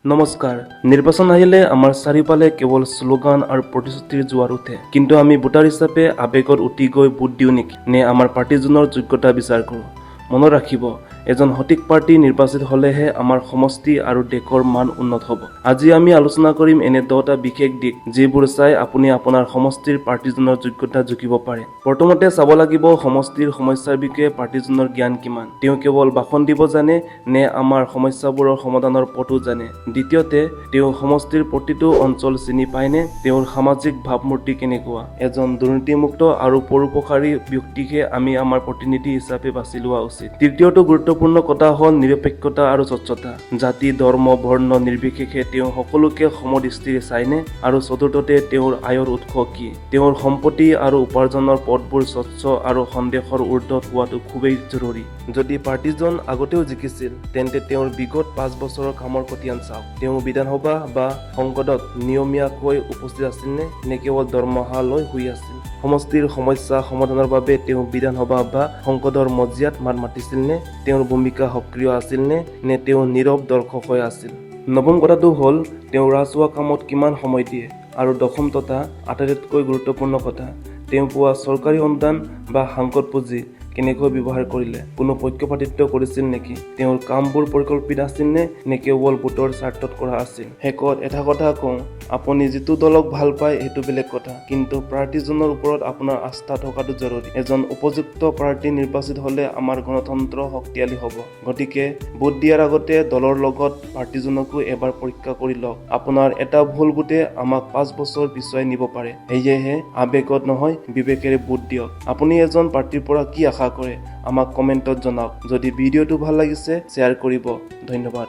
নমস্কাৰ। নিৰ্বাচন আহিলে আমাৰ চাৰিওফালে কেৱল শ্লোগান আৰু প্ৰতিশ্ৰুতিৰ জোৱাৰ উঠে। কিন্তু আমি ভোটাৰ হিচাপে আৱেগত উঠি গৈ ভোট দিওঁ নেকি? নে আমাৰ পাৰ্টিজনৰ যোগ্যতা বিচাৰ কৰোঁ? মনত ৰাখিব, এজন সঠিক পাৰ্টি নিৰ্বাচিত হ'লেহে আমাৰ সমষ্টি আৰু দেশৰ মান উন্নত হ'ব। আজি আমি আলোচনা কৰিম এনে 10টা বিশেষ দিশ যিবোৰ চাই আপুনি আপোনাৰ সমষ্টিৰ পাৰ্টিজনৰ যোগ্যতা জুখিব পাৰে। প্ৰথমতে চাব লাগিব সমষ্টিৰ সমস্যাৰ বিষয়ে পাৰ্টিজনৰ জ্ঞান কিমান। তেওঁ কেৱল ভাষণ দিব জানে নে আমাৰ সমস্যাবোৰৰ সমাধানৰ পথো জানে। দ্বিতীয়তে, তেওঁ সমষ্টিৰ প্ৰতিটো অঞ্চল চিনি পায়নে? তেওঁৰ সামাজিক ভাৱমূৰ্তি কেনেকুৱা? এজন দুৰ্নীতিমুক্ত আৰু পৰোপকাৰী ব্যক্তিকে আমি আমাৰ প্ৰতিনিধি হিচাপে বাছি লোৱা উচিত। তৃতীয়টো গুৰুত্বপূৰ্ণ কথা হ'ল নিৰপেক্ষতা আৰু স্বচ্ছতা। জাতি, ধৰ্ম, বৰ্ণ নিৰ্বিশেষে তেওঁ সকলোকে সমদৃষ্টিৰে চায়নে? আৰু চতুৰ্থতে, তেওঁৰ আয়ৰ উৎস কি? তেওঁৰ সম্পত্তি আৰু উপাৰ্জনৰ পথবোৰ স্বচ্ছ আৰু সন্দেহৰ ঊৰ্ধত হোৱাটো খুবেই জৰুৰী। যদি পাৰ্টিজন আগতেও জিকিছিল, তেন্তে তেওঁৰ বিগত 5 বছৰৰ কামৰ খতিয়ান চাওক। তেওঁ বিধানসভা বা সংসদত নিয়মীয়াকৈ উপস্থিত আছিলনে? নে কেৱল দৰমহা লৈ শুই আছিল? সমষ্টিৰ সমস্যা সমাধানৰ বাবে তেওঁ বিধানসভা বা সংসদৰ মজিয়াত মাত মাতিছিলনে? তেওঁৰ ভূমিকা সক্ৰিয় আছিলনে? নে তেওঁ নীৰৱ দৰ্শক হৈ আছিল? নৱম কথাটো হ'ল তেওঁ ৰাজহুৱা কামত কিমান সময় দিয়ে। আৰু দশম তথা আটাইতকৈ গুৰুত্বপূৰ্ণ কথা, তেওঁ পোৱা চৰকাৰী অনুদান বা সাংসদ পুঁজি কেনেকৈ ব্যৱহাৰ কৰিলে? কোনো পক্ষপাতিত্ব কৰিছিল নেকি? তেওঁৰ কামবোৰ পৰিকল্পিত আছিল নে কেৱল ভোটৰ স্বাৰ্থত কৰা আছিল? শেষত এটা কথা কওঁ, আপুনি যিটো দলক ভাল পায় সেইটো বেলেগ কথা, কিন্তু প্ৰাৰ্থীজনৰ ওপৰত আপোনাৰ আস্থা থকাটো জৰুৰী। এজন উপযুক্ত প্ৰাৰ্থী নিৰ্বাচিত হ'লে আমাৰ গণতন্ত্ৰ শক্তিশালী হ'ব। গতিকে ভোট দিয়াৰ আগতে দলৰ লগত প্ৰাৰ্থীজনকো এবাৰ পৰীক্ষা কৰি লওক। আপোনাৰ এটা ভুল ভোটে আমাক 5 বছৰ পিছুৱাই নিব পাৰে। সেয়েহে আৱেগত নহয়, বিবেকেৰে ভোট দিয়ক। আপুনি এজন প্ৰাৰ্থীৰ পৰা কি আশা কৰে আমাক কমেণ্টত জনাওক। যদি ভিডিঅ'টো ভাল লাগিছে শ্বেয়াৰ কৰিব। ধন্যবাদ।